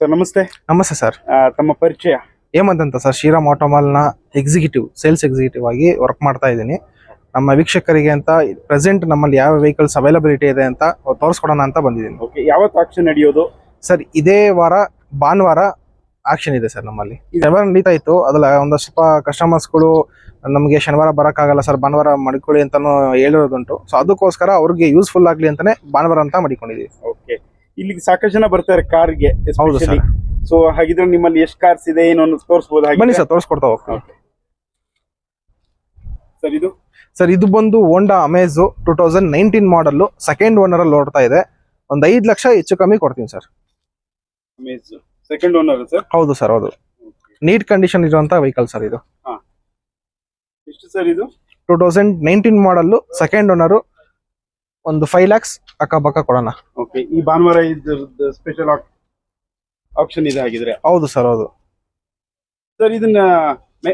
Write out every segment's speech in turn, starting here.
Sir ನಮಸ್ತೆ. ನಮಸ್ತೆ sir. ತಮ್ಮ ಪರಿಚಯ? ಹೇಮಂತ್ ಅಂತ ಸರ್, ಶ್ರೀರಾಮ್ ಆಟೋಮಾಲ್ನ ಸೇಲ್ಸ್ ಎಕ್ಸಿಕ್ಯೂಟಿವ್ ಆಗಿ ವರ್ಕ್ ಮಾಡ್ತಾ ಇದ್ದೀನಿ. ನಮ್ಮ ವೀಕ್ಷಕರಿಗೆ ಅಂತ ಪ್ರೆಸೆಂಟ್ ನಮ್ಮಲ್ಲಿ ಯಾವ ವೆಹಿಕಲ್ಸ್ ಅವೈಲಬಿಲಿಟಿ ಇದೆ ಅಂತ ತೋರಿಸ್ಕೊಡೋಣ ಅಂತ ಬಂದಿದ್ದೀನಿ. ಓಕೆ, ಯಾವತ್ತು ಆಕ್ಷನ್ ನಡೆಯೋದು ಸರ್? ಇದೇ ವಾರ ಭಾನುವಾರ ಆಕ್ಷನ್ ಇದೆ ಸರ್. ನಮ್ಮಲ್ಲಿ ಶನಿವಾರ ನಡೀತಾ ಇತ್ತು, ಅದ್ರಲ್ಲಿ ಒಂದಷ್ಟು ಸ್ವಲ್ಪ ಕಸ್ಟಮರ್ಸ್ಗಳು ನಮಗೆ ಶನಿವಾರ ಬರೋಕ್ಕಾಗಲ್ಲ ಸರ್, ಭಾನುವಾರ ಮಾಡಿಕೊಳ್ಳಿ ಅಂತಾನು ಹೇಳಿರೋದುಂಟು. ಸೊ ಅದಕ್ಕೋಸ್ಕರ ಅವ್ರಿಗೆ ಯೂಸ್ಫುಲ್ ಆಗಲಿ ಅಂತಾನೆ ಭಾನುವಾರ ಅಂತ ಮಾಡಿಕೊಂಡಿದ್ದೀವಿ. ಓಕೆ, ಇಲ್ಲಿಗೆ ಸಾಕಷ್ಟು ಜನ ಬರ್ತಾರೆ ಕಾರ್ಗೆ. ಹೌದು ಸರ್. ಸೊ ಹಾಗಿದ್ರೆ ನಿಮ್ಮಲ್ಲಿ ಎಷ್ಟು ಕಾರ್ಸ್ ಇದೆ ಏನೋ ತೋರಿಸಬಹುದು? ಬನ್ನಿ ಸರ್, ತೋರಿಸ್ಕೊಡ್ತಾ ಹೋಗ್ತೀನಿ. ಸರ್ ಇದು ಬಂದು ಹೋಂಡಾ ಅಮೇಜ್ 2019 ಮಾಡಲ್, ಸೆಕೆಂಡ್ ಓನರ್ ಅಲ್ಲಿ ಓಡ್ತಾ ಇದೆ. ಒಂದು 5 ಲಕ್ಷ ಹೆಚ್ಚು ಕಮ್ಮಿ ಕೊಡ್ತೀನಿ sir. Amaze second owner sir? ಹೌದು ಸರ್, ಹೌದು. ನೀಟ್ ಕಂಡೀಷನ್ ಇರುವಂತ ವೆಹಿಕಲ್ ಸರ್ ಇದು. ಎಷ್ಟು ಸರ್ ಇದು? 2019 ಮಾಡಲ್, ಸೆಕೆಂಡ್ ಓನರ್. ಒಂದು 5 lakhs ಅಕ್ಕಪಕ್ಕ ಕೊಡೋಣ. ಓಕೆ, ಈ ಭಾನುವಾರ ಇದ್ರದ್ದು ಸ್ಪೆಷಲ್ ಆಪ್ಷನ್ ಇದೆ ಹಾಗಿದ್ರೆ? ಹೌದು ಸರ್, ಹೌದು. ಸರ್ ಇದನ್ನ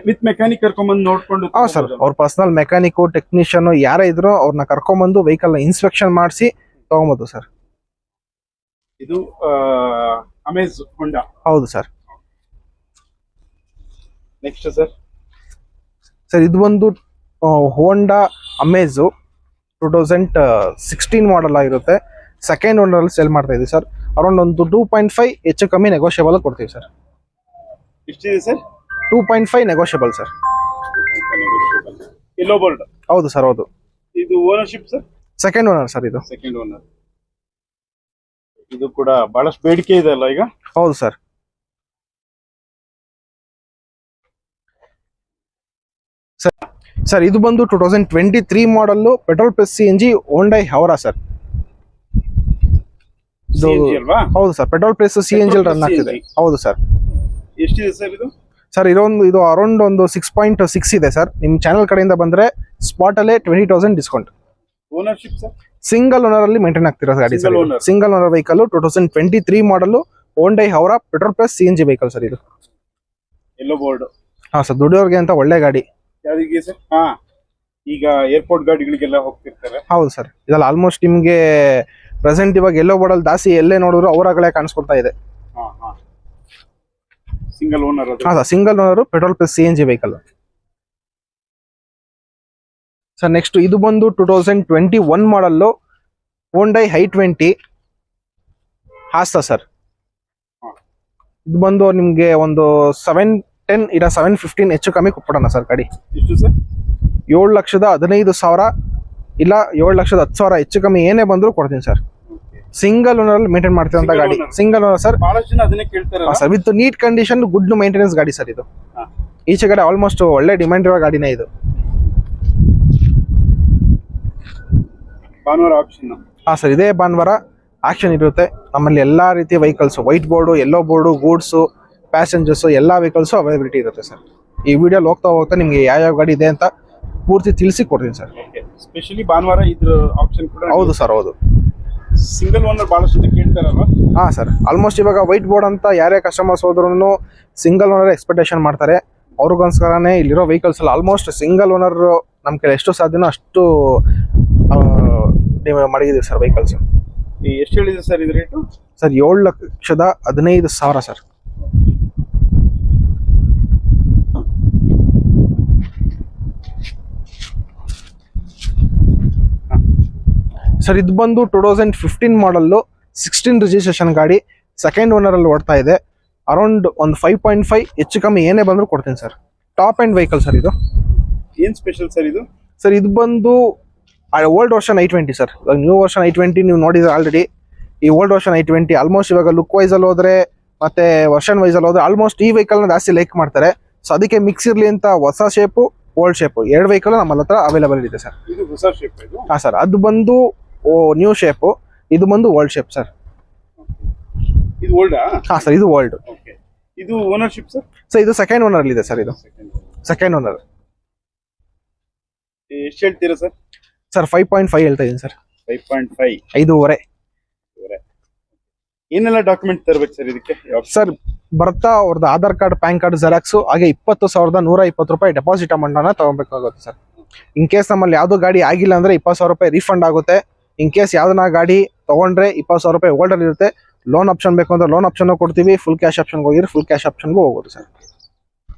ವಿತ್ ಮೆಕ್ಯಾನಿಕ್ ಕರ್ಕೊಂಡ್ಬಂದು ನೋಡ್ಕೊಂಡು? ಹಾ ಸರ್, ಅವ್ರ ಪರ್ಸನಲ್ ಮೆಕ್ಯಾನಿಕ್ ಟೆಕ್ನಿಷಿಯನ್ ಯಾರೇ ಇದ್ರು ಅವ್ರನ್ನ ಕರ್ಕೊಂಡ್ಬಂದು ವೆಹಿಕಲ್ ನ ಇನ್ಸ್ಪೆಕ್ಷನ್ ಮಾಡಿಸಿ ತಗೊಂಬೋದು ಸರ್. ಇದು ಅಮೇಜ್ ಹೋಂಡಾ? ಹೌದು ಸರ್. ನೆಕ್ಸ್ಟ್ ಸರ್ ಇದು ಒಂದು ಹೋಂಡಾ ಅಮೇಜ್ 2016 ಮಾಡಲ್ ಆಗಿರುತ್ತೆ. ಸೆಕೆಂಡ್ ಓನರ್ ಅಲ್ಲಿ ಸೇಲ್ ಮಾಡ್ತಾ ಇದೀವಿ ಸರ್. ಅರೌಂಡ್ ಒಂದು 2.5 ಹೆಚ್ಚು ಕಮ್ಮಿ ನೆಗೋಷಿಯಬಲ್ ಕೊಡ್ತೀವಿ ಸರ್. ಎಷ್ಟಿದೆ sir? 2.5 negotiable sir. Yellow board? ಹೌದು ಸರ್, ಹೌದು. ಇದು ownership sir? Second owner sir ಇದು. Second owner. ಇದು ಕೂಡ ಬಹಳಷ್ಟು ಬೇಡಿಕೆ ಇದೆ ಅಲ್ಲ ಈಗ? ಹೌದು ಸರ್. ಸರ್ ಇದು ಬಂದು 2023 ಮಾಡಲ್, ಪೆಟ್ರೋಲ್ ಪ್ಲಸ್ CNG ಹೋಂಡಾ ಹವರಾ ಸರ್. ಹೌದು sir, petrol plus CNG run ಆಗ್ತಿದೆ. ಹೌದು ಸರ್. ಎಷ್ಟಿದೆ ಸರ್ ಇದು? ಸರ್ ಇದು ಅರೌಂಡ್ ಒಂದು 6.6 ಇದೆ ಸರ್. ನಿಮ್ ಚಾನಲ್ ಕಡೆಯಿಂದ ಬಂದ್ರೆ ಸ್ಪಾಟ್ ಅಲ್ಲೇ 20,000 discount. Ownership sir? Single owner ಅಲ್ಲಿ ಮೇಂಟೈನ್ ಆಗ್ತಿರೋ ಗಾಡಿ sir. Single owner vehicle, 2023 model, Honda ಹವರಾ petrol plus CNG vehicle sir ಇದು. Yellow board? ಹಾ ಸರ್, ದುಡಿಯೋರ್ಗೆ ಅಂತ ಒಳ್ಳೆ ಗಾಡಿ. ಯಾವ್ದಿಗೆ ಸರ್? ಈಗ ಏರ್ಪೋರ್ಟ್ ಗಾಡಿಗಳಿಗೆಲ್ಲ ಹೋಗ್ತಿರ್ತಾರೆ. ಹೌದು ಸರ್, ಇದೆಲ್ಲ ಆಲ್ಮೋಸ್ಟ್ ನಿಮ್ಗೆ ಪ್ರೆಸೆಂಟ್ ಇವಾಗ ಯೆಲ್ಲೋ ಬೋರ್ಡ್ ಅಲ್ಲಿ ದಾಸಿ ಎಲ್ಲೇ ನೋಡಿದ್ರು ಅವರಗಳೇ ಕಾಣಿಸ್ಕೊಳ್ತಾ ಇದೆ. Single owner? ಹಾ sir, single owner petrol plus CNG vehicle sir. Next ಇದು ಬಂದು 2021 ಮಾಡಲ್, ಹೋಂಡಾ i20 ಹಾಸ್ತಾ ಸರ್. ಇದು ಬಂದು ನಿಮ್ಗೆ ಒಂದು 710 ಇಲ್ಲ 715 ಹೆಚ್ಚು ಕಮ್ಮಿ ಕೊಟ್ಬಿಡೋಣ ಸರ್ ಗಾಡಿ. ಎಷ್ಟು ಸರ್? 7,15,000 ಇಲ್ಲ 7,10,000 ಹೆಚ್ಚು ಕಮ್ಮಿ ಏನೇ ಬಂದ್ರು ಕೊಡ್ತೀನಿ ಸರ್. ಸಿಂಗಲ್ ಓನರ್ ಅಲ್ಲಿ ಮೇಂಟೈನ್ ಮಾಡ್ತಿರೋಂತ ಗಾಡಿ. Single owner sir. ಬಹಳಷ್ಟು ಜನ ಅದನ್ನೇ ಕೇಳ್ತಾರೆ ಸರ್. With neat condition, good maintenance ಗಾಡಿ ಸರ್ ಇದು. ಈಚೆ ಕಡೆ ಆಲ್ಮೋಸ್ಟ್ ಒಳ್ಳೆ ಡಿಮ್ಯಾಂಡ್ ಇರೋ ಗಾಡಿನೇ ಇದು. ಭಾನುವಾರ ಆಕ್ಷನ್? ಹಾ ಸರ್, ಇದೇ ಭಾನುವಾರ ಆಕ್ಷನ್ ಇರುತ್ತೆ. ನಮ್ಮಲ್ಲಿ ಎಲ್ಲಾ ರೀತಿಯ vehicles, white board, yellow board, goods, passengers ಎಲ್ಲಾ ವೆಹಿಕಲ್ಸ್ ಅವೈಲಬಿಲಿಟಿ ಇರುತ್ತೆ ಸರ್. ಈ ವಿಡಿಯೋಲಿ ಹೋಗ್ತಾ ನಿಮ್ಗೆ ಯಾವ ಗಾಡಿ ಇದೆ ಅಂತ ಪೂರ್ತಿ ತಿಳಿಸಿ ಕೊಡ್ತೀನಿ ಸರ್. ಸ್ಪೆಷಲಿ ಭಾನುವಾರ ಇದ್ರ ಆಪ್ಷನ್ ಕೂಡ? ಹೌದು ಸರ್, ಹೌದು. ಸಿಂಗಲ್ ಓನರ್ ಬಹಳಷ್ಟು ಕೇಳ್ತಾರಲ್ವಾ? ಹಾ ಸರ್, ಆಲ್ಮೋಸ್ಟ್ ಇವಾಗ ವೈಟ್ ಬೋರ್ಡ್ ಅಂತ ಯಾರೇ ಕಸ್ಟಮರ್ಸ್ ಹೋದ್ರು ಸಿಂಗಲ್ ಓನರ್ ಎಕ್ಸ್ಪೆಕ್ಟೇಷನ್ ಮಾಡ್ತಾರೆ. ಅವ್ರಿಗೋಸ್ಕರನೇ ಇಲ್ಲಿರೋ ವೆಹಿಕಲ್ಸ್ ಎಲ್ಲ ಆಲ್ಮೋಸ್ಟ್ ಸಿಂಗಲ್ ಓನರ್ ನಮ್ ಕಡೆ ಎಷ್ಟು ಸಾಧ್ಯನೋ ಅಷ್ಟು ಮಾಡಿದೀವಿ ಸರ್ ವೆಹಿಕಲ್ಸ್. ಎಷ್ಟು ಹೇಳಿದೆ ಸರ್ ಇದು ರೇಟು? Sir 7,15,000 sir. ಸರ್ ಇದು ಬಂದು 2015 ಮಾಡಲ್, 16 ರಿಜಿಸ್ಟ್ರೇಷನ್ ಗಾಡಿ, ಸೆಕೆಂಡ್ ಓನರ್ ಅಲ್ಲಿ ಓಡ್ತಾ ಇದೆ. ಅರೌಂಡ್ ಒಂದು 5.5 ಹೆಚ್ಚು ಕಮ್ಮಿ ಏನೇ ಬಂದ್ರು ಕೊಡ್ತೀನಿ sir. Top and vehicle sir ಇದು. ಏನ್ ಸ್ಪೆಷಲ್ ಸರ್ ಇದು? ಸರ್ ಇದು ಬಂದು ಓಲ್ಡ್ ವರ್ಷನ್ i20 ಸರ್. ಇವಾಗ ನ್ಯೂ ವರ್ಷನ್ i20 ನೀವು ನೋಡಿದ್ರೆ ಆಲ್ರೆಡಿ. ಈ ಓಲ್ಡ್ ವರ್ಷನ್ i20 ಆಲ್ಮೋಸ್ಟ್ ಇವಾಗ ಲುಕ್ ವೈಸ್ ಅಲ್ಲಿ ಹೋದ್ರೆ ಮತ್ತೆ ವರ್ಷನ್ ವೈಸ್ ಅಲ್ಲಿ ಹೋದ್ರೆ ಆಲ್ಮೋಸ್ಟ್ ಈ ವೆಹಿಕಲ್ ನ ಜಾಸ್ತಿ ಲೈಕ್ ಮಾಡ್ತಾರೆ. ಸೊ ಅದಕ್ಕೆ ಮಿಕ್ಸ್ ಇರ್ಲಿ ಅಂತ ಹೊಸ ಶೇಪು, ಓಲ್ಡ್ ಶೇಪ್ ಎರಡು ವೆಹಿಕಲ್ ನಮ್ಮ ಹತ್ರ ಅವೈಲೇಬಲ್ ಇದೆ ಸರ್. ಇದು ಹೊಸ ಶೇಪ್ ಇದು? ಹಾ ಸರ್, ಅದು ಬಂದು ನ್ಯೂ ಶೇಪ್, ಇದು ಬಂದು ಓಲ್ಡ್ ಶೇಪ್ ಸರ್. ಇದು ಓಲ್ಡ್? ಹಾ ಸರ್, ಇದು ಓಲ್ಡ್. ಇದು ಓನರ್ಶಿಪ್ ಸರ್? ಸರ್ ಇದು ಸೆಕೆಂಡ್ ಓನರ್ ಇದೆ ಸರ್. ಇದು ಸೆಕೆಂಡ್ ಓನರ್. ಎಷ್ಟು ಹೇಳ್ತೀರಾ ಸರ್? ಸರ್ 5.5 ಹೇಳ್ತಾ ಇದೀನಿ ಸರ್. 5.5? 5.5. ಏನೆಲ್ಲ ಡಾಕ್ಯುಮೆಂಟ್ ತರಬೇಕು ಸರ್ ಇದಕ್ಕೆ? ಸರ್ ಬರ್ತಾ ಅವ್ರದ್ದು Aadhaar card, PAN card, xerox, ಹಾಗೆ 20,120 ರೂಪಾಯಿ ಡೆಪಾಸಿಟ್ ಅಮೌಂಟ್ ಅನ್ನ ತಗೋಬೇಕಾಗುತ್ತೆ ಸರ್. ಇನ್ ಕೇಸ್ ನಮ್ಮಲ್ಲಿ ಯಾವ್ದು ಗಾಡಿ ಆಗಿಲ್ಲ ಅಂದ್ರೆ 20,000 ರೂಪಾಯಿ ರೀಫಂಡ್ ಆಗುತ್ತೆ. ಇನ್ ಕೇಸ್ ಯಾವ್ದನ್ನ ಗಾಡಿ ತಗೊಂಡ್ರೆ 20,000 ರೂಪಾಯಿ ಹೋಲ್ಡರ್ ಇರುತ್ತೆ, ಲೋನ್ ಆಪ್ಷನ್ ಬೇಕು ಅಂದ್ರೆ ಲೋನ್ ಆಪ್ಷನ್ ಕೊಡ್ತೀವಿ, ಫುಲ್ ಕ್ಯಾಶ್ ಆಪ್ಷನ್ಗೆ ಹೋಗಿದ್ರೆ ಫುಲ್ ಕ್ಯಾಶ್ ಆಪ್ಷನ್ಗೂ ಹೋಗ್ಬೋದು ಸರ್.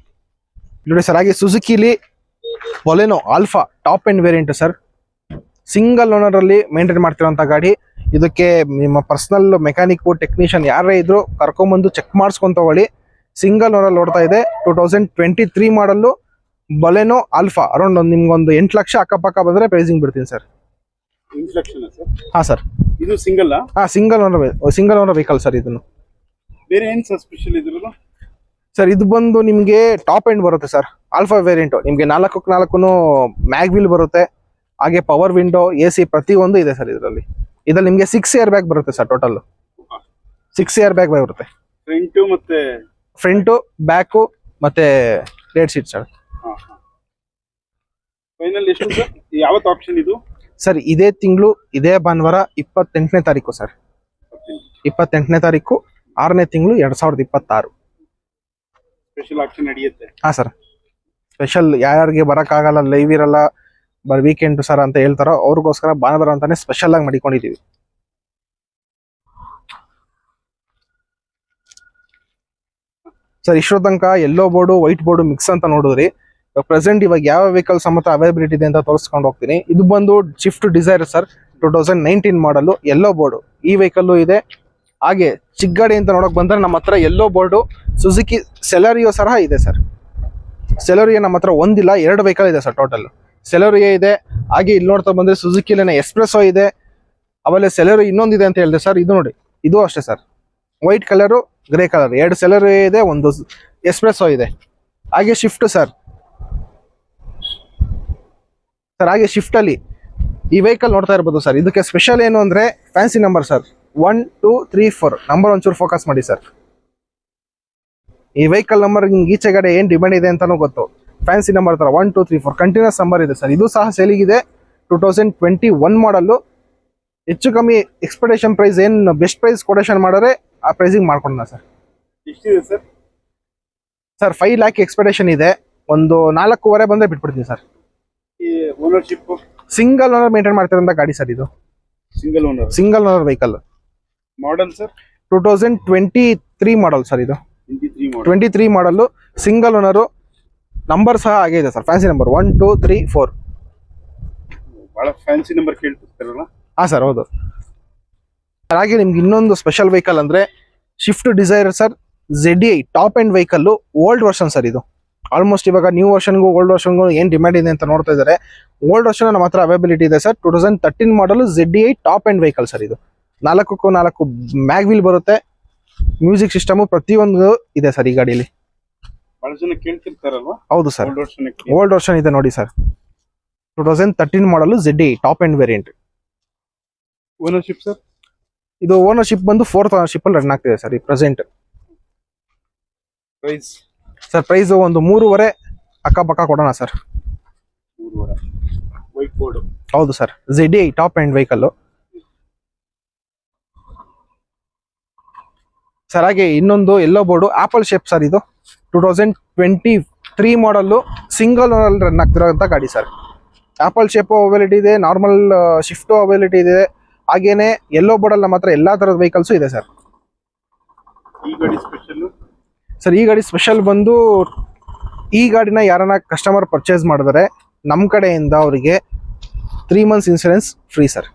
ನೋಡಿ ಸರ್, ಹಾಗೆ ಸುಜುಕಿಲಿ Baleno alpha top end variant sir. Single owner ಅಲ್ಲಿ ಮೇಂಟೈನ್ ಮಾಡ್ತಿರೋಂಥ ಗಾಡಿ. ಇದಕ್ಕೆ ನಿಮ್ಮ ಪರ್ಸನಲ್ ಮೆಕ್ಯಾನಿಕ್ ಟೆಕ್ನಿಷಿಯನ್ ಯಾರೇ ಇದ್ರು ಕರ್ಕೊಂಬಂದು ಚೆಕ್ ಮಾಡಿಸ್ಕೊಂತ ತಗೊಳ್ಳಿ. ಸಿಂಗಲ್ ಓನರ್ ಓಡ್ತಾ ಇದೆ. 2023 ಮಾಡಲ್ಲು ಬೊಲೆನೋ ಆಲ್ಫಾ. ಅರೌಂಡ್ ನಿಮ್ಗೊಂದು 8 ಲಕ್ಷ ಅಕ್ಕಪಕ್ಕ ಬಂದ್ರೆ ಪ್ರೈಸಿಂಗ್ ಬಿಡ್ತೀನಿ ಸರ್. 8 ಲಕ್ಷನಾ ಸರ್? ಹಾ ಸರ್. ಇದು ಸಿಂಗಲ್? ಹಾ, ಸಿಂಗಲ್ ಓನರ್ ವೆಹಿಕಲ್ ಸರ್. ಇದನ್ನು ಬೇರೆ ಏನ್ ಸರ್ ಸ್ಪೆಷಲ್ ಇದ್ರದ್ದು? ಸರ್ ಇದು ಬಂದು ನಿಮಗೆ ಟಾಪ್ ಎಂಡ್ ಬರುತ್ತೆ ಸರ್. ಆಲ್ಫಾ ವೇರಿಯಂಟ್ ನಿಮಗೆ 4x4 ಮ್ಯಾಗ್ ವೀಲ್ ಬರುತ್ತೆ. ಹಾಗೆ ಪವರ್ ವಿಂಡೋ, AC ಪ್ರತಿಯೊಂದು ಇದೆ ಸರ್ ಇದರಲ್ಲಿ. ಇದ್ರಲ್ಲಿ ನಿಮಗೆ 6 ಏರ್ ಬ್ಯಾಗ್ ಬರುತ್ತೆ ಸರ್. ಟೋಟಲ್ 6 ಏರ್ ಬ್ಯಾಗ್ ಬರುತ್ತೆ. ಫ್ರಂಟು ಬ್ಯಾಕು ಮತ್ತೆ ರೇಟ್ ಸೀಟ್ ಸರ್. ಫೈನಲ್ ಎಷ್ಟು ಸರ್? ಯಾವತ್ತು ಆಪ್ಷನ್ ಇದು ಸರ್? ಇದೇ ತಿಂಗಳು ಇದೇ ಭಾನುವಾರ 28ನೇ ತಾರೀಕು ಸರ್. 28ನೇ ತಾರೀಕು 6ನೇ ತಿಂಗಳು 2026. ಸ್ಪೆಷಲ್ ಆಪ್ಷನ್ ನಡೆಯುತ್ತೆ? ಹಾ ಸರ್. ಸ್ಪೆಷಲ್ ಯಾರಿಗೆ ಬರಕ್ಕಾಗಲ್ಲ, ಲೈವ್ ಇರಲ್ಲ, ವೀಕೆಂಡ್ ಸರ್ ಅಂತ ಹೇಳ್ತಾರೋ ಅವ್ರಿಗೋಸ್ಕರ ಭಾನುವಾರ ಅಂತಾನೆ ಸ್ಪೆಷಲ್ ಆಗಿ ಮಾಡಿಕೊಂಡಿದೀವಿ. ಸರ್ ಇಷ್ಟೋ ತನಕ yellow board white board mix ಅಂತ ನೋಡಿದ್ರಿ. ಪ್ರೆಸೆಂಟ್ ಇವಾಗ ಯಾವ ವೆಹಿಕಲ್ ಸಮೇತ ಅವೈಲಬಿಲಿಟಿ ಇದೆ ಅಂತ ತೋರಿಸ್ಕೊಂಡು ಹೋಗ್ತೀನಿ. ಇದು ಬಂದು ಶಿಫ್ಟ್ ಡಿಸೈರ್ ಸರ್. 2019 ಮಾಡಲು ಯೆಲ್ಲೋ ಬೋರ್ಡು. ಈ ವೆಹಿಕಲ್ ಇದೆ. ಹಾಗೆ ಚಿಕ್ಕ ಗಾಡಿ ಅಂತ ನೋಡಕ್ ಬಂದ್ರೆ ನಮ್ಮ ಹತ್ರ ಯೆಲ್ಲೋ ಬೋರ್ಡು ಸುಜುಕಿ ಸೆಲೆರಿಯೋ ಸಹ ಇದೆ ಸರ್. ಸೆಲೆರಿಯೋ ನಮ್ಮ ಹತ್ರ ಒಂದಿಲ್ಲ, 2 ವೆಹಿಕಲ್ ಇದೆ ಸರ್ ಟೋಟಲ್. ಸೆಲೆರಿಯೋ ಇದೆ. ಹಾಗೆ ಇಲ್ಲಿ ನೋಡ್ತಾ ಬಂದ್ರೆ ಸುಜುಕಿಲೇನೆ ಎಕ್ಸ್ಪ್ರೆಸೋ ಇದೆ. ಆಮೇಲೆ ಸೆಲೆರಿಯೋ ಇನ್ನೊಂದಿದೆ ಅಂತ ಹೇಳಿದೆ ಸರ್. ಇದು ನೋಡಿ, ಇದು ಅಷ್ಟೇ sir. White colour, grey colour 2 Celerio ಇದೆ, ಒಂದು ಎಕ್ಸ್ಪ್ರೆಸೋ ಇದೆ. ಹಾಗೆ ಶಿಫ್ಟ್ ಸರ್. ಹಾಗೆ ಶಿಫ್ಟ್ ಅಲ್ಲಿ ಈ ವೆಹಿಕಲ್ ನೋಡ್ತಾ ಇರ್ಬೋದು ಸರ್. ಇದಕ್ಕೆ ಸ್ಪೆಷಲ್ ಏನು ಅಂದ್ರೆ ಫ್ಯಾನ್ಸಿ ನಂಬರ್ ಸರ್. 1 2 3 4 ನಂಬರ್ ಒಂಚೂರು ಫೋಕಸ್ ಮಾಡಿ ಸರ್. ಈ ವೆಹಿಕಲ್ ನಂಬರ್ ಈಚೆಗಡೆ ಏನ್ ಡಿಮ್ಯಾಂಡ್ ಇದೆ ಅಂತಾನೂ ಗೊತ್ತು. ಫ್ಯಾನ್ಸಿ ನಂಬರ್ ತರ 1 2 3 4 ಕಂಟಿನ್ಯೂಸ್ ನಂಬರ್ ಇದೆ ಸರ್. ಇದು ಸಹ ಸೇಲಿಗಿದೆ. 2021 ಮಾಡಲ್ಲು. ಹೆಚ್ಚು ಕಮ್ಮಿ ಎಕ್ಸ್ಪೆಕ್ಟೇಷನ್ ಪ್ರೈಸ್ ಏನ್ ಬೆಸ್ಟ್ ಪ್ರೈಸ್ ಕೊಟೇಶನ್ ಮಾಡಿದ್ರೆ ಆ ಪ್ರೈಸಿಂಗ್ ಮಾಡ್ಕೊಂಡ ಸರ್. ಎಷ್ಟಿದೆ ಸರ್? ಸರ್ 5 ಲ್ಯಾಕ್ ಎಕ್ಸ್ಪೆಕ್ಟೇಷನ್ ಇದೆ. ಒಂದು 4.5 ಬಂದ್ರೆ ಬಿಟ್ಬಿಡ್ತೀನಿ ಸರ್. ಈ ಓನರ್ಶಿಪ್ ಸಿಂಗಲ್ ಓನರ್ ಮೇಂಟೈನ್ ಮಾಡ್ತಿರೋಂಥ ಗಾಡಿ ಸರ್ ಇದು. Single owner vehicle. Model sir 2023 model sir ಇದು. 23 ಮಾಡಲ್ಲು, ಸಿಂಗಲ್ ಓನರು. ನಂಬರ್ ಸಹ ಹಾಗೆ ಇದೆ ಸರ್. Fancy number 1 2 3 4. ಬಹಳ ಫ್ಯಾನ್ಸಿ ನಂಬರ್ ಕೇಳ್ತಿರ್ತಾರಲ್ಲ? ಹಾ ಸರ್, ಹೌದು. ಹಾಗೆ ನಿಮ್ಗೆ ಇನ್ನೊಂದು ಸ್ಪೆಷಲ್ ವೆಹಿಕಲ್ ಅಂದ್ರೆ Swift Dzire sir. ZDI top end vehicle, old version sir ಇದು. ಆಲ್ಮೋಸ್ಟ್ ಇವಾಗ ನ್ಯೂ ವರ್ಷನ್ಗೂ ಓಲ್ಡ್ ವರ್ಷನ್ಗೂ ಏನ್ ಡಿಮ್ಯಾಂಡ್ ಇದೆ ಅಂತ ನೋಡ್ತಾ ಇದ್ದಾರೆ. ಓಲ್ಡ್ ವರ್ಷನ್ ನಮ್ಮ ಹತ್ರ ಅವೈಲಬಿಲಿಟಿ ಇದೆ ಸರ್. 2013 ಮಾಡಲ್ ZDI top end vehicle sir ಇದು. 4x4 ಮ್ಯಾಗ್ ವೀಲ್ ಬರುತ್ತೆ. ಮ್ಯೂಸಿಕ್ ಸಿಸ್ಟಮ್ ಪ್ರತಿಯೊಂದು ಇದೆ ಸರ್ ಈ ಗಾಡಿಯಲ್ಲಿ. ಬಹಳ ಜನ ಕೇಳ್ತಿರ್ತಾರಲ್ವಾ? ಹೌದು ಸರ್, ಓಲ್ಡ್ ವರ್ಷನ್ ಇದೆ ನೋಡಿ ಸರ್. 2013 ಮಾಡಲ್ ZDI top end variant. Ownership sir? ಇದು ಓನರ್ಶಿಪ್ ಬಂದು 4th ಓನರ್ಶಿಪ್ ಅಲ್ಲಿ ರನ್ ಆಗ್ತಿದೆ ಸರ್ ಈ ಪ್ರೆಸೆಂಟ್. ಪ್ರೈಸ್ ಸರ್ ಪ್ರೈಸ್ ಒಂದು 3.5 ಅಕ್ಕಪಕ್ಕ ಕೊಡೋಣ ಸರ್. 3.5. White board? ಹೌದು sir, ZDI top end vehicle sir. ಹಾಗೆ ಇನ್ನೊಂದು yellow board apple shape sir. ಇದು 2023 ಮಾಡಲ್ಲು, ಸಿಂಗಲ್ ಓನರ್ ರನ್ ಆಗ್ತಿರೋಂಥ ಗಾಡಿ ಸರ್. ಆಪಲ್ ಶೇಪ್ ಅವೈಲಿಟಿ ಇದೆ, ನಾರ್ಮಲ್ ಶಿಫ್ಟ್ ಅವೈಲಿಟಿ ಇದೆ. ಹಾಗೇನೆ ಯೆಲ್ಲೋ ಬೋರ್ಡ್ ನಮ್ಮ ಹತ್ರ ಎಲ್ಲಾ ತರದ ವೆಹಿಕಲ್ಸ್ ಇದೆ ಸರ್. ಈ ಗಾಡಿ ಸ್ಪೆಷಲ್ ಸರ್, ಈ ಗಾಡಿ ಸ್ಪೆಷಲ್ ಬಂದು ಈ ಗಾಡಿನ ಯಾರನ್ನ ಕಸ್ಟಮರ್ ಪರ್ಚೇಸ್ ಮಾಡಿದ್ರೆ ನಮ್ಮ ಕಡೆಯಿಂದ ಅವರಿಗೆ 3 months ಇನ್ಸೂರೆನ್ಸ್ ಫ್ರೀ ಸರ್.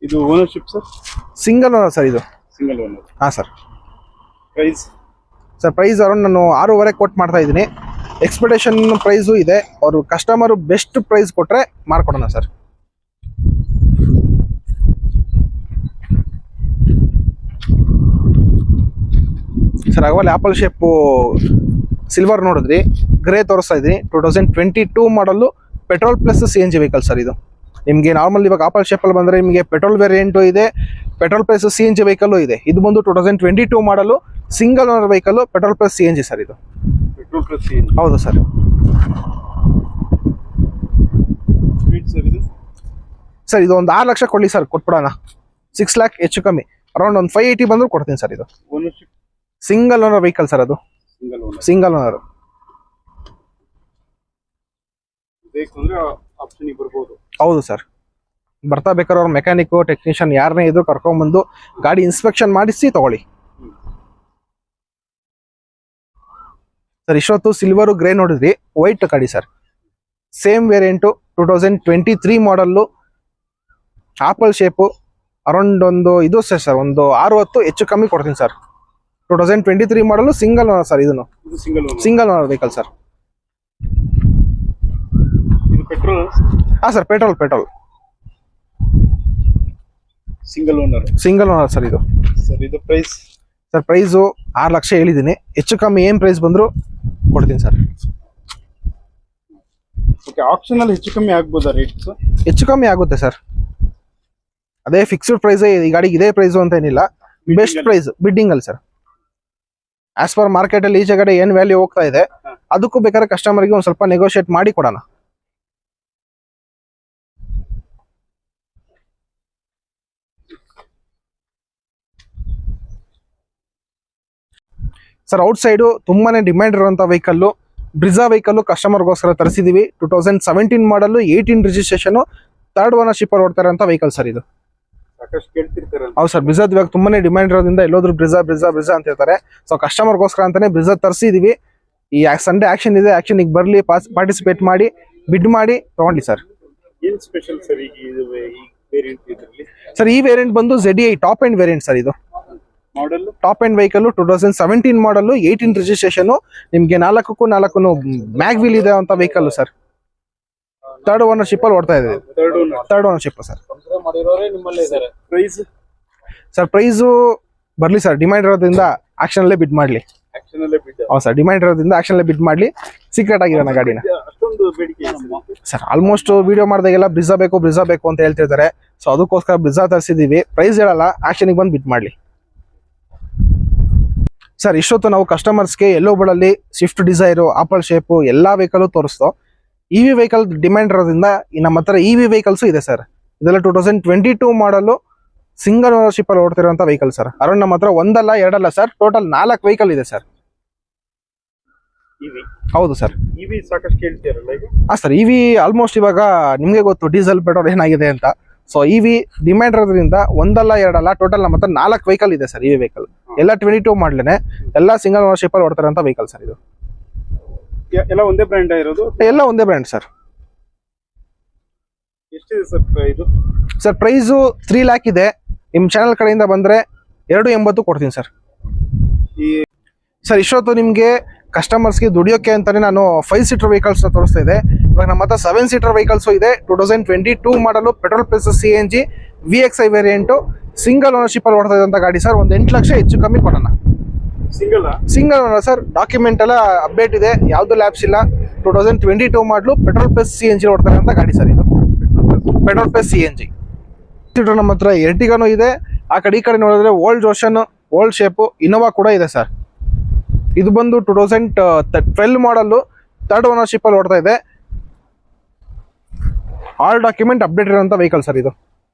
ಇದು ownership sir? Single owner sir ಇದು. Single owner? ಹಾ sir. Price sir price around ನಾನು 6.5 ಕೊಟ್ಟು ಮಾಡ್ತಾ ಇದ್ದೀನಿ. ಎಕ್ಸ್ಪೆಕ್ಟೇಷನ್ ಪ್ರೈಸು ಇದೆ. ಅವರು ಕಸ್ಟಮರ್ ಬೆಸ್ಟ್ ಪ್ರೈಸ್ ಕೊಟ್ರೆ ಮಾಡ್ಕೊಡೋಣ ಸರ್. ಸರ್ ಆಗಲೇ ಆಪಲ್ ಶೇಪು ಸಿಲ್ವರ್ ನೋಡಿದ್ರಿ, ಗ್ರೇ ತೋರಿಸ್ತಾ ಇದ್ದೀನಿ. 2022 model, petrol plus CNG vehicle sir ಇದು. ನಿಮಗೆ ನಾರ್ಮಲ್ ಇವಾಗ ಆಪಲ್ ಶೇಪಲ್ಲಿ ಬಂದರೆ ನಿಮಗೆ ಪೆಟ್ರೋಲ್ ವೇರಿಯಂಟು ಇದೆ, ಪೆಟ್ರೋಲ್ ಪ್ಲಸ್ CNG ವೆಹಿಕಲ್ಲು ಇದೆ. ಇದು ಬಂದು 2022 model, single owner vehicle, petrol plus CNG sir ಇದು. Petrol plus CNG? ಹೌದು ಸರ್. ಸರ್ ಇದು ಒಂದು 6 ಲಕ್ಷ ಕೊಡಲಿ ಸರ್, ಕೊಟ್ಬಿಡೋಣ. 6 ಲ್ಯಾಕ್ ಹೆಚ್ಚು ಕಮ್ಮಿ, ಅರೌಂಡ್ ಒಂದು 580 ಬಂದರೂ ಕೊಡ್ತೀನಿ ಸರ್ ಇದು. Ownership? Single owner vehicle sir ಅದು. Single owner. ಬೇಕು ಅಂದ್ರೆ ಆಪ್ಷನ್ ಬರ್ಬೋದು? ಹೌದು ಸರ್. ಬರ್ತಾ ಬೇಕಾದ್ರೆ ಅವ್ರ ಮೆಕ್ಯಾನಿಕ್ ಟೆಕ್ನಿಷಿಯನ್ ಯಾರನ್ನೇ ಇದ್ರು ಕರ್ಕೊಂಡ್ಬಂದು ಗಾಡಿ ಇನ್ಸ್ಪೆಕ್ಷನ್ ಮಾಡಿಸಿ ತಗೊಳ್ಳಿ ಸರ್. ಇಷ್ಟೊತ್ತು ಸಿಲ್ವರ್ ಗ್ರೇ ನೋಡಿದ್ರಿ, ವೈಟ್ ಗಾಡಿ sir. Same variant 2023 model, apple shape. Around ಒಂದು ಇದು ಸರ್ ಒಂದು 60 ಹೆಚ್ಚು ಕಮ್ಮಿ ಕೊಡ್ತೀನಿ ಸರ್. 2023 ಮಾಡಲು ಸಿಂಗಲ್ ಓನರ್ ಸರ್. ಇದನ್ನು ಸಿಂಗಲ್ ಓನರ್ ವೆಹಿಕಲ್ ಸರ್. ಇದು ಪೆಟ್ರೋಲ್? ಹಾ sir, petrol single owner sir. ಇದು ಸರ್ ಇದು ಪ್ರೈಸ್ ಸರ್, ಪ್ರೈಸು 6 ಲಕ್ಷ ಹೇಳಿದ್ದೀನಿ. ಹೆಚ್ಚು ಕಮ್ಮಿ ಏನ್ ಪ್ರೈಸ್ ಬಂದ್ರು ಕೊಡ್ತೀನಿ ಸರ್. ಓಕೆ, ಆಪ್ಷನ್ ಅಲ್ಲಿ ಹೆಚ್ಚು ಕಮ್ಮಿ ಆಗ್ಬೋದಾ ರೇಟ್ಸ್? ಹೆಚ್ಚು ಕಮ್ಮಿ ಆಗುತ್ತೆ ಸರ್. ಅದೇ ಫಿಕ್ಸ್ಡ್ ಪ್ರೈಸ್ ಈ ಗಾಡಿಗೆ ಇದೇ ಪ್ರೈಸ್ ಅಂತ ಏನಿಲ್ಲ. ಬೆಸ್ಟ್ ಪ್ರೈಸ್ ಬಿಡ್ಡಿಂಗ್ ಅಲ್ಲಿ ಸರ್. ಆಸ್ ಪರ್ ಮಾರ್ಕೆಟ್ ಅಲ್ಲಿ ಈಚೆ ಕಡೆ ಏನ್ ವ್ಯಾಲ್ಯೂ ಹೋಗ್ತಾ ಇದೆ ಅದಕ್ಕೂ ಬೇಕಾದ್ರೆ ಕಸ್ಟಮರ್ಗೆ ಒಂದ್ ಸ್ವಲ್ಪ ನೆಗೋಷಿಯೇಟ್ ಮಾಡಿ ಕೊಡೋಣ. ಸರ್, ಔಟ್ ಸೈಡು ತುಂಬಾನೇ ಡಿಮ್ಯಾಂಡ್ ಇರುವಂತ ವೆಹಿಕಲ್ ಬ್ರಿಜಾ ವೆಹಿಕಲ್ ಕಸ್ಟಮರ್ಗೋಸ್ಕರ ತರಿಸಿದೀವಿ. 2017 ಮಾಡಲ್, 18 ರಿಜಿಸ್ಟ್ರೇಷನ್, 3rd ಓನರ್ಶಿಪ್ ಅಲ್ಲಿ ಓಡ್ತಾ ಇರುವಂತ ವೆಹಿಕಲ್ ಸರ್. ಇದು ಸಾಕಷ್ಟು ಕೇಳ್ತಿರ್ತಾರೆ. ಹೌದು ಸರ್, ಬ್ರಿಜಾದ್ ಇವಾಗ ತುಂಬಾನೇ ಡಿಮ್ಯಾಂಡ್ ಇರೋದ್ರಿಂದ ಎಲ್ಲೋದ್ರು ಬ್ರಿಜಾ ಅಂತ ಹೇಳ್ತಾರೆ. ಸೊ ಕಸ್ಟಮರ್ಗೋಸ್ಕರ ಅಂತಾನೆ ಬ್ರಿಜಾ ತರಿಸಿದೀವಿ. ಈ ಸಂಡೇ ಆಕ್ಷನ್ ಇದೆ, ಆಕ್ಷನ್ ಬರ್ಲಿ, ಪಾರ್ಟಿಸಿಪೇಟ್ ಮಾಡಿ, ಬಿಡ್ ಮಾಡಿ ತಗೊಂಡಿ ಸರ್. ಏನ್ ಸ್ಪೆಷಲ್ ಸರ್ ಈಗ ಇದು ವೇರಿಯಂಟ್ ಇದರಲ್ಲಿ? ಸರ್, ಈ ವೇರಿಯಂಟ್ ಬಂದು ZDI top end variant sir. ಇದು ಮಾಡಲ್ ಟಾಪ್ ಎಂಡ್ ವೆಹಿಕಲ್ 2017 ಮಾಡಲ್, 18 ರಿಜಿಸ್ಟ್ರೇಷನ್. ನಿಮ್ಗೆ 4 ಮ್ಯಾಗ್ ವೀಲ್ ಇದೆ ಅಂತ ವೆಹಿಕಲ್ ಸರ್. 3rd ಓನರ್ಶಿಪ್ ಅಲ್ಲಿ ಓಡ್ತಾ ಇದೆ. 3rd ownership sir. Price sir, price ಬರ್ಲಿ ಸರ್, ಡಿಮ್ಯಾಂಡ್ ಇರೋದ್ರಿಂದ ಆಕ್ಷನ್ ಅಲ್ಲೇ ಬಿಡ್ ಮಾಡ್ಲಿ. ಹೌದು ಸರ್, ಡಿಮ್ಯಾಂಡ್ ಇರೋದ್ರಿಂದ ಆಕ್ಷನ್ ಅಲ್ಲೇ ಬಿಡ್ ಮಾಡ್ಲಿ. ಸೀಕ್ರೆಟ್ ಆಗಿರೋಣ ಗಾಡಿನ ಅಷ್ಟೊಂದು ಬೇಡಿಕೆ ಸರ್. ಆಲ್ಮೋಸ್ಟ್ ವಿಡಿಯೋ ಮಾಡಿದಾಗೆಲ್ಲ ಬ್ರಿಜಾ ಬೇಕು ಅಂತ ಹೇಳ್ತಿರ್ತಾರೆ. ಸೊ ಅದಕ್ಕೋಸ್ಕರ ಬ್ರಿಜಾ ತರಿಸಿದೀವಿ. ಪ್ರೈಸ್ ಹೇಳಲ್ಲ, ಆಕ್ಷನ್ಗೆ ಬಂದು ಬಿಡ್ ಮಾಡ್ಲಿ ಸರ್. ಇಷ್ಟೊತ್ತು ನಾವು ಕಸ್ಟಮರ್ಸ್ಗೆ ಎಲ್ಲೋ ಬೋರ್ಡಲ್ಲಿ ಸ್ವಿಫ್ಟ್ ಡಿಸೈರು, ಆಪಲ್ ಶೇಪು ಎಲ್ಲಾ ವೆಹಿಕಲ್ ತೋರಿಸ್ತೋ. EV ವೆಹಿಕಲ್ ಡಿಮ್ಯಾಂಡ್ ಇರೋದ್ರಿಂದ ನಮ್ಮ ಹತ್ರ EV ವೆಹಿಕಲ್ಸ್ ಇದೆ ಸರ್. ಇದೆಲ್ಲ 2022 ಮಾಡಲು ಸಿಂಗಲ್ ಓನರ್ಶಿಪ್ ಅಲ್ಲಿ ಓಡ್ತಿರುವಂತ ವೆಹಿಕಲ್ ಸರ್. ಅರೌಂಡ್ ನಮ್ಮ ಹತ್ರ ಒಂದಲ್ಲ ಎರಡಲ್ಲ ಸರ್, ಟೋಟಲ್ 4 ವೆಹಿಕಲ್ ಇದೆ ಸರ್. ಹೌದು ಸರ್. ಇವಿ ಸಾಕಷ್ಟು ಕೇಳ್ತೀರಲ್ಲ ಈಗ? ಹಾ ಸರ್, EV ಆಲ್ಮೋಸ್ಟ್ ಇವಾಗ ನಿಮ್ಗೆ ಗೊತ್ತು ಡೀಸೆಲ್ ಪೆಟ್ರೋಲ್ ಏನಾಗಿದೆ ಅಂತ. ಸೊ EV ಡಿಮ್ಯಾಂಡ್ ಇರೋದ್ರಿಂದ ಒಂದಲ್ಲ ಎರಡಲ್ಲ, ಟೋಟಲ್ ನಮ್ಮ ಹತ್ರ 4 ವೆಹಿಕಲ್ ಇದೆ ಸರ್. EV ವೆಹಿಕಲ್ ಎಲ್ಲ 22 ಮಾಡ್ಲೇನೆ, ಎಲ್ಲ ಸಿಂಗಲ್ ಓನರ್ಶಿಪ್ ಅಲ್ಲಿ ಓಡ್ತಾರಂತ ವೆಹಿಕಲ್ ಸರ್. ಇದು ಎಲ್ಲ ಒಂದೇ ಬ್ರ್ಯಾಂಡ್ ಇರೋದು? ಎಲ್ಲ ಒಂದೇ ಬ್ರ್ಯಾಂಡ್ ಸರ್. ಎಷ್ಟಿದೆ ಸರ್ ಇದು? ಸರ್, ಪ್ರೈಸು 3 ಲ್ಯಾಕ್ ಇದೆ. ನಿಮ್ ಚಾನಲ್ ಕಡೆಯಿಂದ ಬಂದ್ರೆ 280 ಕೊಡ್ತೀನಿ ಸರ್. ಸರ್, ಇಷ್ಟೊತ್ತು ನಿಮ್ಗೆ ಕಸ್ಟಮರ್ಸ್ಗೆ ದುಡಿಯೋಕೆ ಅಂತಾನೆ ನಾನು 5 ಸೀಟರ್ ವೆಹಿಕಲ್ಸ್ ತೋರಿಸ್ತಾ ಇದೆ. ಇವಾಗ ನಮ್ಮ ಹತ್ರ 7 ಸೀಟರ್ ವೆಹಿಕಲ್ಸ್ ಇದೆ. 2022 ಮಾಡಲು petrol plus CNG VXI variant, single ownership ಅಲ್ಲಿ ಓಡ್ತಾ ಇದ್ದಂತ ಗಾಡಿ ಸರ್. ಒಂದು 8 ಲಕ್ಷ ಹೆಚ್ಚು ಕಮ್ಮಿ ಕೊಡೋಣ. Single owner sir. ಡಾಕ್ಯುಮೆಂಟ್ ಎಲ್ಲ ಅಪ್ಡೇಟ್ ಇದೆ, ಯಾವ್ದು ಲ್ಯಾಬ್ಸ್ ಇಲ್ಲ. 2022 ಮಾಡಲು ಪೆಟ್ರೋಲ್ ಪ್ಲಸ್ CNG ಓಡ್ತಾ ಇದ್ದಂತ ಗಾಡಿ ಸರ್. ಇದು ಪೆಟ್ರೋಲ್ ಪ್ಲಸ್ CNG ಸೀಟರ್. ನಮ್ಮ ಹತ್ರ ಎರ್ಟಿಗಾನು ಇದೆ. ಆ ಕಡೆ ಈ ಕಡೆ ನೋಡಿದ್ರೆ old ocean, old shape, Innova ಕೂಡ ಇದೆ ಸರ್. ಇದು ಬಂದು 2012 ಮಾಡಲ್, 3rd ಓನರ್ಶಿಪ್ ಅಲ್ಲಿ ಓಡ್ತಾ ಇದೆ. ಆಲ್ ಡಾಕ್ಯುಮೆಂಟ್ ಅಪ್ಡೇಟ್ ಇರುವಂತ ವೆಹಿಕಲ್ ಸರ್. ಇದು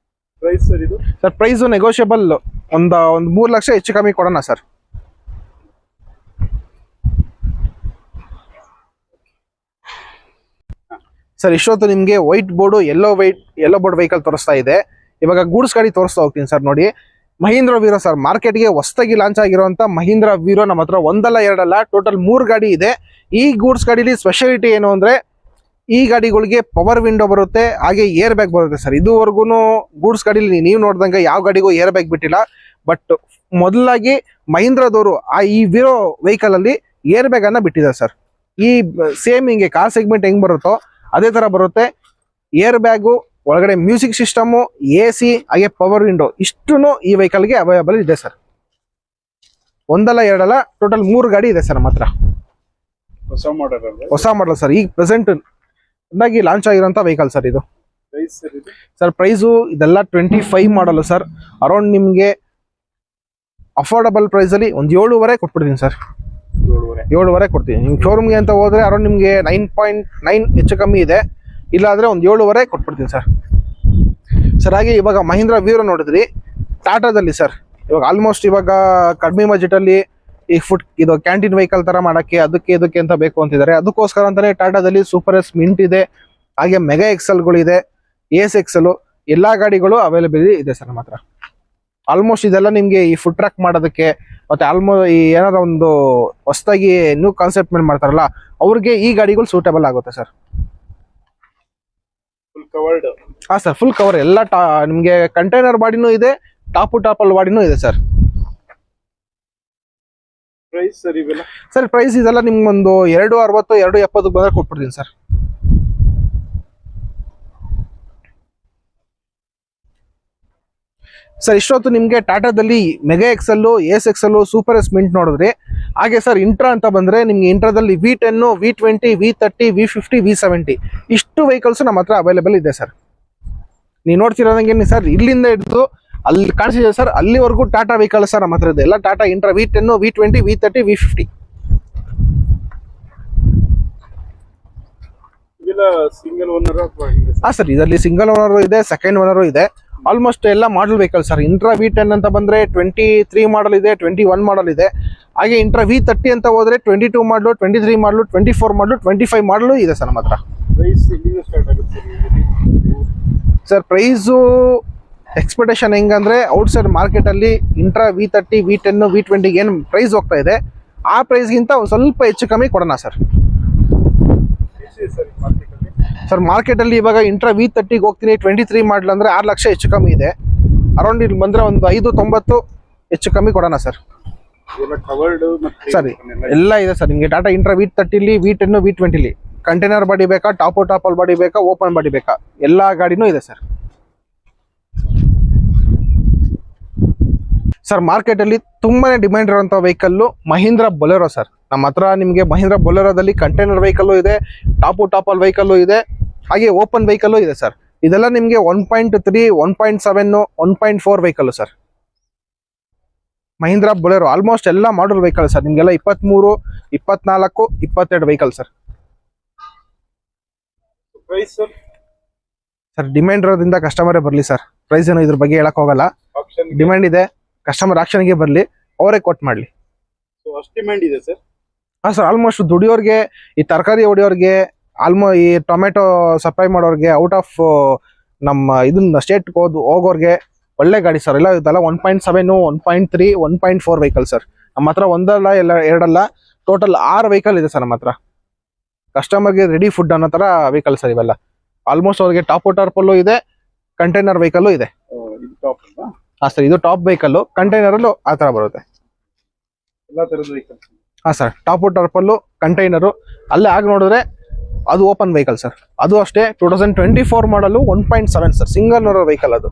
ಪ್ರೈಸ್ ಸರ್? ಇದು ಸರ್, ಪ್ರೈಸ್ ನೆಗೋಷಿಯಬಲ್, ಒಂದು 3 ಲಕ್ಷ ಹೆಚ್ಚು ಕಮ್ಮಿ ಕೊಡೋಣ ಸರ್. ಸರ್, ಇಷ್ಟೊತ್ತು ನಿಮ್ಗೆ white board, yellow board vehicle ತೋರಿಸ್ತಾ ಇದೆ. ಇವಾಗ ಗೂಡ್ಸ್ ಗಾಡಿ ತೋರಿಸ್ತಾ ಹೋಗ್ತೀನಿ ಸರ್. ನೋಡಿ, ಮಹೀಂದ್ರ ವೀರೋ ಸರ್. ಮಾರ್ಕೆಟ್ಗೆ ಹೊಸದಾಗಿ ಲಾಂಚ್ ಆಗಿರುವಂತ ಮಹೀಂದ್ರ ವೀರೋ ನಮ್ಮ ಹತ್ರ ಒಂದಲ್ಲ ಎರಡಲ್ಲ, ಟೋಟಲ್ 3 ಗಾಡಿ ಇದೆ. ಈ ಗೂಡ್ಸ್ ಗಾಡಿಲಿ ಸ್ಪೆಷಾಲಿಟಿ ಏನು ಅಂದ್ರೆ, ಈ ಗಾಡಿಗಳಿಗೆ ಪವರ್ ವಿಂಡೋ ಬರುತ್ತೆ, ಹಾಗೆ ಏರ್ ಬ್ಯಾಗ್ ಬರುತ್ತೆ ಸರ್. ಇದುವರೆಗೂ ಗೂಡ್ಸ್ ಗಾಡಿಲಿ ನೀವು ನೋಡ್ದಂಗೆ ಯಾವ ಗಾಡಿಗೂ ಏರ್ ಬ್ಯಾಗ್ ಬಿಟ್ಟಿಲ್ಲ. ಬಟ್ ಮೊದಲಾಗಿ ಮಹೀಂದ್ರದವರು ಈ ವೀರೋ ವೆಹಿಕಲ್ ಅಲ್ಲಿ ಏರ್ ಬ್ಯಾಗ್ ಅನ್ನ ಬಿಟ್ಟಿದ್ದಾರೆ ಸರ್. ಈ ಸೇಮ್ ಹಿಂಗೆ ಕಾರ್ ಸೆಗ್ಮೆಂಟ್ ಹೆಂಗ್ ಬರುತ್ತೋ ಅದೇ ತರ ಬರುತ್ತೆ. ಏರ್ ಬ್ಯಾಗು, ಒಳಗಡೆ ಮ್ಯೂಸಿಕ್ ಸಿಸ್ಟಮು, AC, ಹಾಗೆ ಪವರ್ ವಿಂಡೋ ಇಷ್ಟು ಈ ವೆಹಿಕಲ್ಗೆ ಅವೈಲೇಬಲ್ ಇದೆ ಸರ್. ಒಂದಲ್ಲ ಎರಡಲ್ಲ, ಟೋಟಲ್ 3 ಗಾಡಿ ಇದೆ ಸರ್ ನಮ್ಮ ಹತ್ರ. ಹೊಸ ಮಾಡಲ್ ಸರ್. ಈಗ ಪ್ರೆಸೆಂಟ್ ಲಾಂಚ್ ಆಗಿರೋಂಥ ವೆಹಿಕಲ್ ಸರ್. ಇದು ಸರ್, ಪ್ರೈಸು ಇದೆಲ್ಲ 25 ಮಾಡಲು ಸರ್. ಅರೌಂಡ್ ನಿಮ್ಗೆ ಅಫೋರ್ಡಬಲ್ ಪ್ರೈಸ್ ಅಲ್ಲಿ ಒಂದು 7.5 ಕೊಟ್ಬಿಡ್ತೀನಿ ಸರ್. 7.5 ಕೊಡ್ತೀನಿ. ನೀವು ಶೋರೂಮ್ಗೆ ಅಂತ ಹೋದ್ರೆ ಅರೌಂಡ್ ನಿಮ್ಗೆ 9.9 ಹೆಚ್ಚು ಕಮ್ಮಿ ಇದೆ. ಇಲ್ಲಾಂದ್ರೆ ಒಂದು 7.5 ಕೊಟ್ಬಿಡ್ತೀನಿ ಸರ್. ಸರ್, ಹಾಗೆ ಇವಾಗ ಮಹೀಂದ್ರ ವೀರೋ ನೋಡಿದ್ರಿ, ಟಾಟಾದಲ್ಲಿ ಸರ್ ಇವಾಗ ಆಲ್ಮೋಸ್ಟ್ ಇವಾಗ ಕಡಿಮೆ ಬಜೆಟ್ ಅಲ್ಲಿ ಈ ಇದು ಕ್ಯಾಂಟೀನ್ ವೆಹಿಕಲ್ ತರ ಮಾಡಕ್ಕೆ ಅದಕ್ಕೆ ಇದಕ್ಕೆ ಅಂತ ಬೇಕು ಅಂತಿದ್ದಾರೆ. ಅದಕ್ಕೋಸ್ಕರ ಅಂತಾನೆ ಟಾಟಾದಲ್ಲಿ ಸೂಪರ್ ಎಸ್ ಮಿಂಟ್ ಇದೆ, ಹಾಗೆ ಮೆಗಾ ಎಕ್ಸೆಲ್ ಗಳು ಇದೆ, AS ಎಕ್ಸೆಲ್. ಎಲ್ಲಾ ಗಾಡಿಗಳು ಅವೈಲೇಬಲ್ ಇದೆ ಸರ್ ನಮ್ಮ ಹತ್ರ. ಆಲ್ಮೋಸ್ಟ್ ಇದೆಲ್ಲ ನಿಮ್ಗೆ ಈ ಫುಡ್ ಟ್ರ್ಯಾಕ್ ಮಾಡೋದಕ್ಕೆ ಮತ್ತೆ ಈ ಏನಾರ ಒಂದು ಹೊಸದಾಗಿ ನ್ಯೂ ಕಾನ್ಸೆಪ್ಟ್ ಮೇಲೆ ಮಾಡ್ತಾರಲ್ಲ ಅವ್ರಿಗೆ ಈ ಗಾಡಿಗಳು ಸೂಟಬಲ್ ಆಗುತ್ತೆ ಸರ್. Full covered. ಹಾ ಸರ್, ಫುಲ್ ಕವರ್ ಎಲ್ಲ ನಿಮ್ಗೆ ಕಂಟೈನರ್ ಬಾಡಿನೂ ಇದೆ, ಟಾಪಲ್ ಬಾಡಿನೂ ಇದೆ ಸರ್. ಪ್ರೈಸ್ ಸರ್ ಇವೆಲ್ಲ? ಸರ್ ಪ್ರೈಸ್ ಇದೆಲ್ಲ ನಿಮ್ಗೊಂದು 260 270 ಬಂದ್ರೆ ಕೊಟ್ಬಿಡ್ತೀನಿ ಸರ್. ಸರ್ ಇಷ್ಟೊತ್ತು ನಿಮ್ಗೆ ಟಾಟಾದಲ್ಲಿ mega excel, S excel, super S mint ನೋಡಿದ್ರಿ. ಹಾಗೆ ಸರ್ ಇಂಟ್ರಾ ಅಂತ ಬಂದ್ರೆ ನಿಮ್ಗೆ ಇಂಟ್ರಾದಲ್ಲಿ V10, V20, V30, V50, V70 ಇಷ್ಟು ವೆಹಿಕಲ್ಸ್ ನಮ್ಮ ಹತ್ರ ಅವೈಲೇಬಲ್ ಇದೆ ಸರ್. ನೀವು ನೋಡ್ತಿರೋದಂಗೆ ಸರ್ ಇಲ್ಲಿಂದ ಹಿಡಿದು ಅಲ್ಲಿ ಕಾಣಿಸಿದೆ ಸರ್, ಅಲ್ಲಿವರೆಗೂ ಟಾಟಾ ವೆಹಿಕಲ್ ಸರ್ ನಮ್ಮ ಹತ್ರ ಇದೆ. ಎಲ್ಲ Tata intra V10, V20, V30, V50. ಇವೆಲ್ಲ ಸಿಂಗಲ್ ಓನರ್? ಹಾ ಸರ್, ಇದರಲ್ಲಿ ಸಿಂಗಲ್ ಓನರ್ ಇದೆ, ಸೆಕೆಂಡ್ ಓನರ್ ಇದೆ. ಆಲ್ಮೋಸ್ಟ್ ಎಲ್ಲ model vehicle sir. Intra V10 ಅಂತ ಬಂದ್ರೆ 23 ಮಾಡಲ್ ಇದೆ, 21 ಮಾಡಲ್ ಇದೆ. ಹಾಗೆ ಇಂಟ್ರಾ V30 ಅಂತ ಹೋದ್ರೆ 22 ಮಾಡಲು, 23 ಮಾಡಲು, 24 ಮಾಡಲು, 25 ಮಾಡಲು ಇದೆ ಸರ್ ನಮ್ಮ ಹತ್ರ. ಪ್ರೈಸ್ ಎಲ್ಲಿಂದ ಸ್ಟಾರ್ಟ್ ಆಗುತ್ತೆ ಸರ್ ಪ್ರೈಸು ಎಕ್ಸ್ಪೆಕ್ಟೇಷನ್ ಹೆಂಗಂದ್ರೆ ಔಟ್ ಸೈಡ್ ಮಾರ್ಕೆಟ್ ಅಲ್ಲಿ ಇಂಟ್ರಾ V30, V10, V20 ಏನು ಪ್ರೈಸ್ ಹೋಗ್ತಾ ಇದೆ ಆ ಪ್ರೈಸ್ಗಿಂತ ಒಂದು ಸ್ವಲ್ಪ ಹೆಚ್ಚು ಕಮ್ಮಿ ಕೊಡೋಣ ಸರ್. ಸರ್ ಮಾರ್ಕೆಟ್ ಅಲ್ಲಿ ಇವಾಗ ಇಂಟ್ರಾ V30 ಹೋಗ್ತೀನಿ 23 ಮಾಡಲ್ ಅಂದ್ರೆ 6 ಲಕ್ಷ ಹೆಚ್ಚು ಕಮ್ಮಿ ಇದೆ. ಅರೌಂಡ್ ಇಲ್ಲಿ ಬಂದ್ರೆ ಒಂದು 590 ಹೆಚ್ಚು ಕಮ್ಮಿ ಕೊಡೋಣ ಸರ್. ಸರಿ ಎಲ್ಲ ಇದೆ ಸರ್ ನಿಮಗೆ. Tata intra V30, V10, V20 container body ಬೇಕಾ, ಟಾಪಲ್ ಬಾಡಿ ಬೇಕಾ, ಓಪನ್ ಬಾಡಿ ಬೇಕಾ, ಎಲ್ಲಾ ಗಾಡಿನೂ ಇದೆ ಸರ್. ಸರ್ ಮಾರ್ಕೆಟ್ ಅಲ್ಲಿ ತುಂಬಾನೇ ಡಿಮ್ಯಾಂಡ್ ಇರುವಂತ ವೆಹಿಕಲ್ ಮಹೀಂದ್ರ ಬೊಲೆರೋ ಸರ್. ನಮ್ಮ ಹತ್ರ ನಿಮಗೆ ಮಹೀಂದ್ರ ಬೊಲೆರೋದಲ್ಲಿ ಕಂಟೈನರ್ ವೆಹಿಕಲ್ ಇದೆ, ಟಾಪಲ್ ವೆಹಿಕಲ್ ಇದೆ, ಹಾಗೆ ಓಪನ್ ವೆಹಿಕಲ್ ಇದೆ ಸರ್. ಇದೆಲ್ಲ ನಿಮಗೆ 1.3, 1.7, 1.4 vehicle sir. Mahindra Bolero almost ಎಲ್ಲ ಮಾಡಲ್ ವೆಹಿಕಲ್ ಸರ್. ನಿಮ್ಗೆಲ್ಲ 23, 24, 22 vehicle sir. Price sir? Sir demand ಇರೋದ್ರಿಂದ ಕಸ್ಟಮರೇ ಬರಲಿ ಸರ್. ಪ್ರೈಸ್ ಏನು ಇದ್ರ ಬಗ್ಗೆ ಹೇಳಕ್ ಹೋಗಲ್ಲ. ಡಿಮ್ಯಾಂಡ್ ಇದೆ, ಕಸ್ಟಮರ್ ಆಕ್ಷನ್ಗೆ ಬರಲಿ, ಅವರೇ ಕೊಟ್ ಮಾಡಲಿ. ಅಷ್ಟು ಡಿಮ್ಯಾಂಡ್ ಇದೆ ಸರ್? ಹಾ ಸರ್, ಆಲ್ಮೋಸ್ಟ್ ದುಡಿಯೋರ್ಗೆ, ಈ ತರಕಾರಿ ಹೊಡಿಯೋರ್ಗೆ, ಈ ಟೊಮೆಟೊ ಸಪ್ಲೈ ಮಾಡೋರ್ಗೆ, ಔಟ್ ಆಫ್ ನಮ್ಮ ಇದನ್ನ ಸ್ಟೇಟ್ ಹೋಗೋರ್ಗೆ ಒಳ್ಳೆ ಗಾಡಿ ಸರ್. ಎಲ್ಲ ಇದೆಲ್ಲ 1.7, 1.3, 1.4 ವೆಹಿಕಲ್ ಸರ್. ನಮ್ಮ ಹತ್ರ ಒಂದಲ್ಲ ಎರಡಲ್ಲ ಟೋಟಲ್ 6 ವೆಹಿಕಲ್ ಇದೆ ಸರ್ ನಮ್ಮ ಹತ್ರ. ಕಸ್ಟಮರ್ಗೆ ರೆಡಿ ಫುಡ್ ಅನ್ನೋ ತರ ವೆಹಿಕಲ್ ಸರ್ ಇವೆಲ್ಲ. ಆಲ್ಮೋಸ್ಟ್ ಅವ್ರಿಗೆ ಟಾಪಲ್ಲು ಇದೆ, ಕಂಟೈನರ್ ವೆಹಿಕಲ್ಲು ಇದೆ. ಹಾ ಸರ್, ಇದು ಟಾಪ್ ವೆಹಿಕಲ್, ಕಂಟೈನರ್ ಅಲ್ಲೂ ಆ ತರ ಬರುತ್ತೆ. ಎಲ್ಲಾ ತರದ ವೆಹಿಕಲ್? ಹಾ ಸರ್, ಟಾಪಲ್ಲು, ಕಂಟೈನರು. ಅಲ್ಲೇ ಆಗ ನೋಡಿದ್ರೆ ಅದು ಓಪನ್ ವೆಹಿಕಲ್ ಸರ್. ಅದು ಅಷ್ಟೇ 2024 ಮಾಡಲು 1.7 ಸರ್, ಸಿಂಗಲ್ ಓನರ್ ವೆಹಿಕಲ್ ಅದು.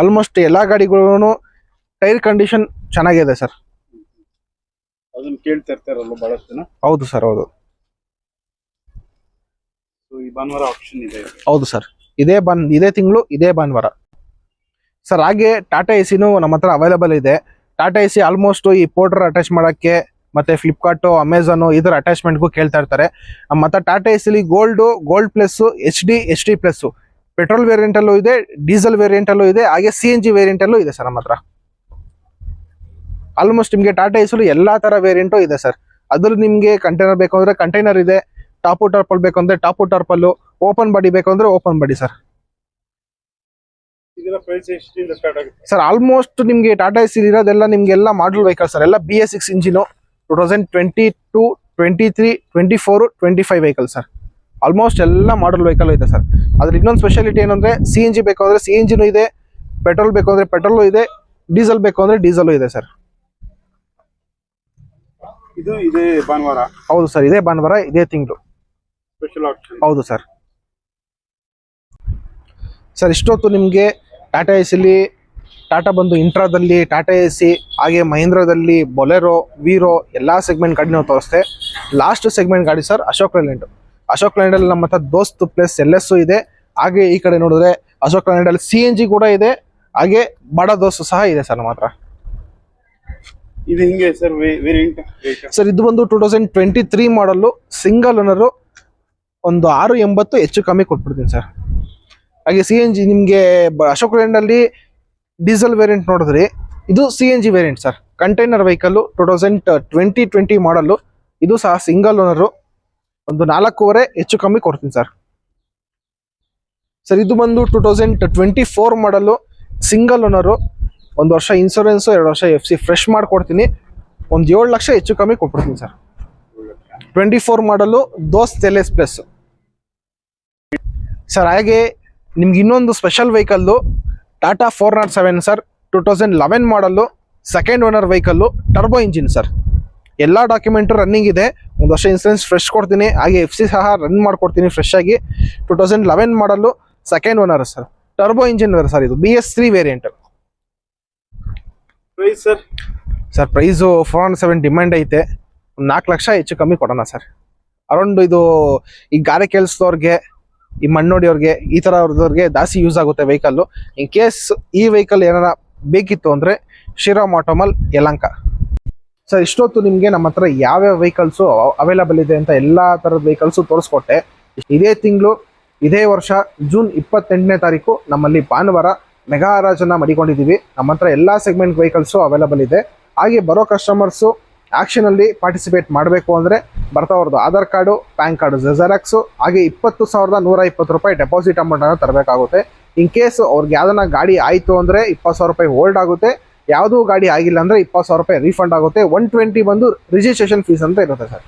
ಆಲ್ಮೋಸ್ಟ್ ಎಲ್ಲಾ ಗಾಡಿಗಳು ಟೈರ್ ಕಂಡೀಷನ್ ಚೆನ್ನಾಗಿದೆ ಸರ್. ಅದನ್ನ ಕೇಳ್ತಾ ಇರ್ತಾರಲ್ಲ ಬಹಳಷ್ಟು ಜನ. ಹೌದು ಸರ್, ಹೌದು. ಈ ಭಾನುವಾರ ಆಪ್ಷನ್ ಇದೆ? ಹೌದು ಸರ್, ಇದೇ ತಿಂಗಳು ಇದೇ ಭಾನುವಾರ ಸರ್. ಹಾಗೆ ಟಾಟಾ ಎಸಿನೂ ನಮ್ಮ ಹತ್ರ ಅವೈಲೇಬಲ್ ಇದೆ. ಟಾಟಾ ಎಸಿ ಆಲ್ಮೋಸ್ಟ್ ಈ ಪೋರ್ಟರ್ ಅಟ್ಯಾಚ್ ಮಾಡಕ್ಕೆ ಮತ್ತೆ ಫ್ಲಿಪ್ಕಾರ್ಟ್, ಅಮೆಝಾನ್ ಇದರ ಅಟ್ಯಾಚ್ಮೆಂಟ್ಗೂ ಕೇಳ್ತಾ ಇರ್ತಾರೆ. ನಮ್ಮ ಹತ್ರ ಟಾಟಾ ಎಸಿಲಿ gold plus, HD plus petrol variant ಅಲ್ಲೂ ಇದೆ, ಡೀಸೆಲ್ ವೇರಿಯಂಟ್ ಅಲ್ಲೂ ಇದೆ, ಹಾಗೆ CNG ವೇರಿಯಂಟ್ ಅಲ್ಲೂ ಇದೆ ಸರ್ ನಮ್ಮ ಹತ್ರ. ಆಲ್ಮೋಸ್ಟ್ ನಿಮಗೆ ಟಾಟಾ ಎಸಿಲು ಎಲ್ಲಾ ತರ ವೇರಿಯಂಟು ಇದೆ ಸರ್. ಅದ್ರಲ್ಲಿ ನಿಮ್ಗೆ ಕಂಟೈನರ್ ಬೇಕು ಅಂದ್ರೆ ಕಂಟೈನರ್ ಇದೆ, ಟಾಪಲ್ ಬೇಕು ಅಂದ್ರೆ ಟಾಪಲ್ಲು, ಓಪನ್ ಬಾಡಿ ಬೇಕು ಅಂದ್ರೆ ಓಪನ್ ಬಾಡಿ ಸರ್. ಇದರ ಪ್ರೈಸ್ ಎಷ್ಟಿಂದ ಸ್ಟಾರ್ಟ್ ಆಗುತ್ತೆ ಸರ್? ಆಲ್ಮೋಸ್ಟ್ ನಿಮ್ಗೆ ಟಾಟಾ ಎಸಿ ಇರೋದೆಲ್ಲ ನಿಮ್ಗೆಲ್ಲ ಮಾಡಲ್ ವೆಹಿಕಲ್ ಸರ್. ಎಲ್ಲ BS6 engine, 2022, 23, 24, 25 vehicle sir. Almost ಎಲ್ಲ ಮಾಡಲ್ ವೆಹಿಕಲ್ ಇದೆ ಸರ್. ಅದ್ರ ಇನ್ನೊಂದು ಸ್ಪೆಷಾಲಿಟಿ ಏನಂದ್ರೆ CNG ಬೇಕು ಅಂದ್ರೆ CNGನೂ ಇದೆ, ಪೆಟ್ರೋಲ್ ಬೇಕು ಅಂದ್ರೆ ಪೆಟ್ರೋಲು ಇದೆ, ಡೀಸೆಲ್ ಬೇಕು ಅಂದ್ರೆ ಡೀಸೆಲ್ ಇದೆ ಸರ್. ಇದು ಇದೇ ಭಾನುವಾರ? ಹೌದು ಸರ್, ಇದೇ ಭಾನುವಾರ, ಇದೇ ತಿಂಗಳು ಸ್ಪೆಷಲ್ ಆಪ್ಷನ್. ಹೌದು ಸರ್. ಸರ್ ಇಷ್ಟೊತ್ತು ನಿಮಗೆ ಟಾಟಾ ಎಸಿಲಿ, ಟಾಟಾ ಬಂದು ಇಂಟ್ರಾದಲ್ಲಿ ಟಾಟಾ ಎಸಿ, ಹಾಗೆ ಮಹೀಂದ್ರದಲ್ಲಿ ಬೊಲೆರೋ, ವೀರೋ ಎಲ್ಲ ಸೆಗ್ಮೆಂಟ್ ಗಾಡಿ ನಾವು ತೋರಿಸ್ತೆ. ಲಾಸ್ಟ್ ಸೆಗ್ಮೆಂಟ್ ಗಾಡಿ sir Ashok Leyland. Ashok Leyland ನಮ್ಮ ಹತ್ರ ದೋಸ್ತ್ ಪ್ಲಸ್ LS ಇದೆ. ಹಾಗೆ ಈ ಕಡೆ ನೋಡಿದ್ರೆ ಅಶೋಕ್ ಲೇಲ್ಯಾಂಡ್ ಅಲ್ಲಿ CNG ಕೂಡ ಇದೆ, ಹಾಗೆ ಬಡ ದೋಸ್ತ್ ಸಹ ಇದೆ ಸರ್ ನಮ್ಮ ಹತ್ರ. ಇದು ಹಿಂಗೆ ಸರ್ ವೇರಿಯಂಟ್? ಸರ್ ಇದು ಬಂದು 2023 ಮಾಡಲ್ಲು, ಸಿಂಗಲ್ ಓನರು, ಒಂದು 680 ಹೆಚ್ಚು ಕಮ್ಮಿ ಕೊಟ್ಬಿಡ್ತೀನಿ ಸರ್. ಹಾಗೆ CNG ನಿಮಗೆ ಅಶೋಕ್ ಲೇಲ್ಯಾಂಡ್ ಅಲ್ಲಿ ಡೀಸೆಲ್ ವೇರಿಯಂಟ್ ನೋಡಿದ್ರಿ, ಇದು CNG variant sir. Container vehicle 2020 ಮಾಡಲ್ಲು, ಇದು ಸಹ ಸಿಂಗಲ್ ಓನರು, ಒಂದು 4.5 ಹೆಚ್ಚು ಕಮ್ಮಿ ಕೊಡ್ತೀನಿ ಸರ್. ಸರ್ ಇದು ಬಂದು 2024 ಮಾಡಲು, ಸಿಂಗಲ್ ಓನರು, 1 ವರ್ಷ ಇನ್ಸೂರೆನ್ಸು, 2 ವರ್ಷ FC ಫ್ರೆಶ್ ಮಾಡ್ಕೊಡ್ತೀನಿ. ಒಂದು 7 ಲಕ್ಷ ಹೆಚ್ಚು ಕಮ್ಮಿ ಕೊಟ್ಬಿಡ್ತೀನಿ ಸರ್. 24 ಮಾಡಲು, ದೋಸ್ತ್ LS ಪ್ಲಸ್ ಸರ್. ಹಾಗೆ ನಿಮ್ಗೆ ಇನ್ನೊಂದು special vehicle Tata 407 sir, 2011 model, second owner vehicle, turbo engine sir. ಎಲ್ಲ ಡಾಕ್ಯುಮೆಂಟು ರನ್ನಿಂಗ್ ಇದೆ. 1 ವರ್ಷ ಇನ್ಸೂರೆನ್ಸ್ ಫ್ರೆಶ್ ಕೊಡ್ತೀನಿ, ಹಾಗೆ FC ಸಹ ರನ್ ಮಾಡ್ಕೊಡ್ತೀನಿ ಫ್ರೆಶ್ ಆಗಿ. 2011 model, second owner sir, turbo engine sir. ಇದು BS3 variant price sir. Sir price 407 demand ಐತೆ. 4 ಲಕ್ಷ ಹೆಚ್ಚು ಕಮ್ಮಿ ಕೊಡೋಣ ಸರ್. ಅರೌಂಡ್ ಇದು ಈ ಗಾರೆ ಕೆಲಸದವ್ರಿಗೆ, ಈ ಮಣ್ಣೊಡಿಯವ್ರಿಗೆ, ಈ ಥರ ಅವ್ರದವ್ರಿಗೆ ಜಾಸ್ತಿ ಯೂಸ್ ಆಗುತ್ತೆ ವೆಹಿಕಲ್ಲು. ಇನ್ ಕೇಸ್ ಈ ವೆಹಿಕಲ್ ಏನಾರ ಬೇಕಿತ್ತು ಅಂದರೆ ಶ್ರೀರಾಮ್ ಆಟೋಮಲ್, ಯಲಹಂಕ ಸರ್. ಇಷ್ಟೊತ್ತು ನಿಮಗೆ ನಮ್ಮ ಹತ್ರ ಯಾವ್ಯಾವ ವೆಹಿಕಲ್ಸು ಅವೈಲಬಲ್ ಇದೆ ಅಂತ ಎಲ್ಲ ಥರದ ವೆಹಿಕಲ್ಸು ತೋರಿಸ್ಕೊಟ್ಟೆ. ಇದೇ ತಿಂಗಳು, ಇದೇ ವರ್ಷ ಜೂನ್ 28ನೇ ತಾರೀಕು ನಮ್ಮಲ್ಲಿ ಭಾನುವಾರ ಮೆಗಾ ಹರಾಜನ್ನ ಮಡಿಕೊಂಡಿದ್ದೀವಿ. ನಮ್ಮ ಹತ್ರ ಎಲ್ಲ ಸೆಗ್ಮೆಂಟ್ ವೆಹಿಕಲ್ಸು ಅವೈಲಬಲ್ ಇದೆ. ಹಾಗೆ ಬರೋ ಕಸ್ಟಮರ್ಸು ಆ್ಯಕ್ಷನಲ್ಲಿ ಪಾರ್ಟಿಸಿಪೇಟ್ ಮಾಡಬೇಕು ಅಂದರೆ ಬರ್ತಾ ಅವ್ರದ್ದು Aadhaar card, PAN card, xerox, ಹಾಗೆ 20,120 ರೂಪಾಯಿ ಡೆಪಾಸಿಟ್ ಅಮೌಂಟನ್ನು ತರಬೇಕಾಗುತ್ತೆ. ಇನ್ ಕೇಸ್ ಅವ್ರಿಗೆ ಯಾವ್ದನ್ನ ಗಾಡಿ ಆಯಿತು ಅಂದರೆ 20,000 ರೂಪಾಯಿ ಹೋಲ್ಡ್ ಆಗುತ್ತೆ. ಯಾವುದೂ ಗಾಡಿ ಆಗಿಲ್ಲ ಅಂದರೆ 20,000 ರೂಪಾಯಿ ರೀಫಂಡ್ ಆಗುತ್ತೆ. 120 ಬಂದು ರಿಜಿಸ್ಟ್ರೇಷನ್ ಫೀಸ್ ಅಂತ ಇರುತ್ತೆ ಸರ್.